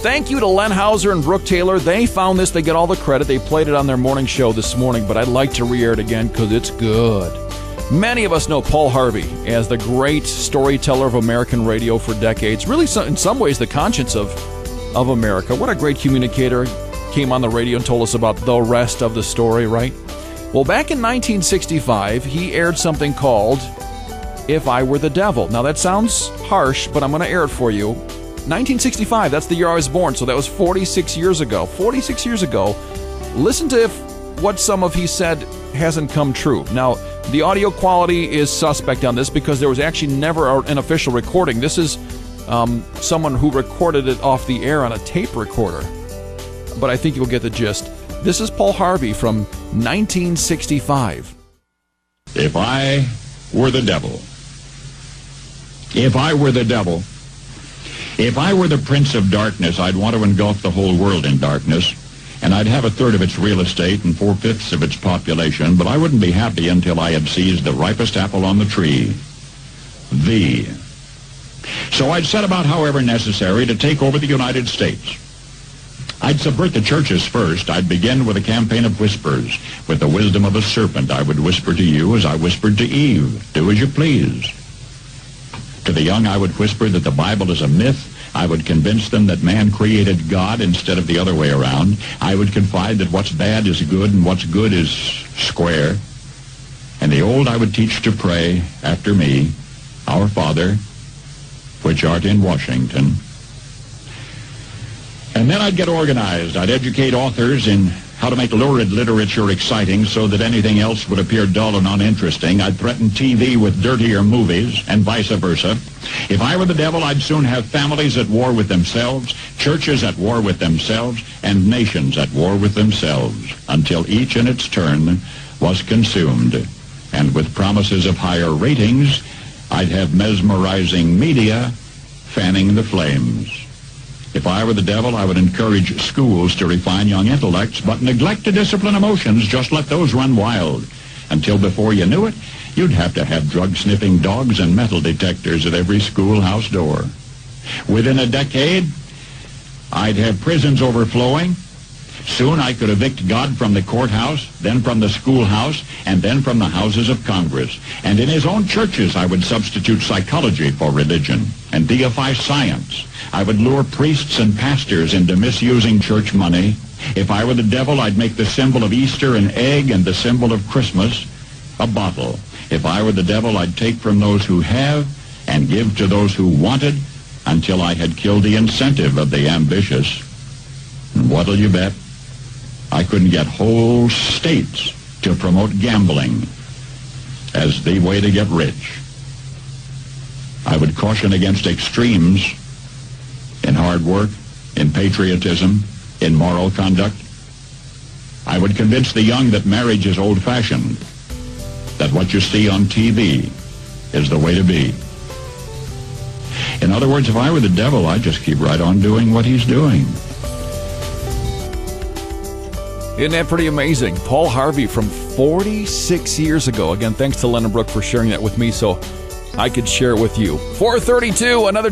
Thank you to Len Hauser and Brooke Taylor. They found this. They get all the credit. They played it on their morning show this morning, but I'd like to re-air it again because it's good. Many of us know Paul Harvey as the great storyteller of American radio for decades. Really, in some ways, the conscience of America. What a great communicator. Came on the radio and told us about the rest of the story, right? Well, back in 1965, he aired something called If I Were the Devil. Now, that sounds harsh, but I'm going to air it for you. 1965, that's the year I was born, so that was 46 years ago. 46 years ago. Listen to what some of he said hasn't come true. Now, the audio quality is suspect on this because there was actually never an official recording. This is someone who recorded it off the air on a tape recorder. But I think you'll get the gist. This is Paul Harvey from 1965. If I were the devil, if I were the devil, if I were the prince of darkness, I'd want to engulf the whole world in darkness, and I'd have a third of its real estate and 4/5 of its population, but I wouldn't be happy until I had seized the ripest apple on the tree, thee. So I'd set about, however necessary, to take over the United States. I'd subvert the churches first. I'd begin with a campaign of whispers. With the wisdom of a serpent, I would whisper to you as I whispered to Eve, do as you please. To the young, I would whisper that the Bible is a myth. I would convince them that man created God instead of the other way around. I would confide that what's bad is good and what's good is square. And the old I would teach to pray after me, Our Father, which art in Washington. And then I'd get organized. I'd educate authors in how to make lurid literature exciting so that anything else would appear dull and uninteresting. I'd threaten TV with dirtier movies and vice versa. If I were the devil, I'd soon have families at war with themselves, churches at war with themselves, and nations at war with themselves, until each in its turn was consumed. And with promises of higher ratings, I'd have mesmerizing media fanning the flames. If I were the devil, I would encourage schools to refine young intellects, but neglect to discipline emotions. Just let those run wild. Until before you knew it, you'd have to have drug-sniffing dogs and metal detectors at every schoolhouse door. Within a decade, I'd have prisons overflowing. Soon I could evict God from the courthouse, then from the schoolhouse, and then from the houses of Congress. And in his own churches, I would substitute psychology for religion and deify science. I would lure priests and pastors into misusing church money. If I were the devil, I'd make the symbol of Easter an egg and the symbol of Christmas a bottle. If I were the devil, I'd take from those who have and give to those who wanted until I had killed the incentive of the ambitious. And what'll you bet? I couldn't get whole states to promote gambling as the way to get rich. I would caution against extremes in hard work, in patriotism, in moral conduct. I would convince the young that marriage is old-fashioned, that what you see on TV is the way to be. In other words, if I were the devil, I'd just keep right on doing what he's doing. Isn't that pretty amazing? Paul Harvey from 46 years ago. Again, thanks to Len and Brooke for sharing that with me so I could share it with you. 4:32, another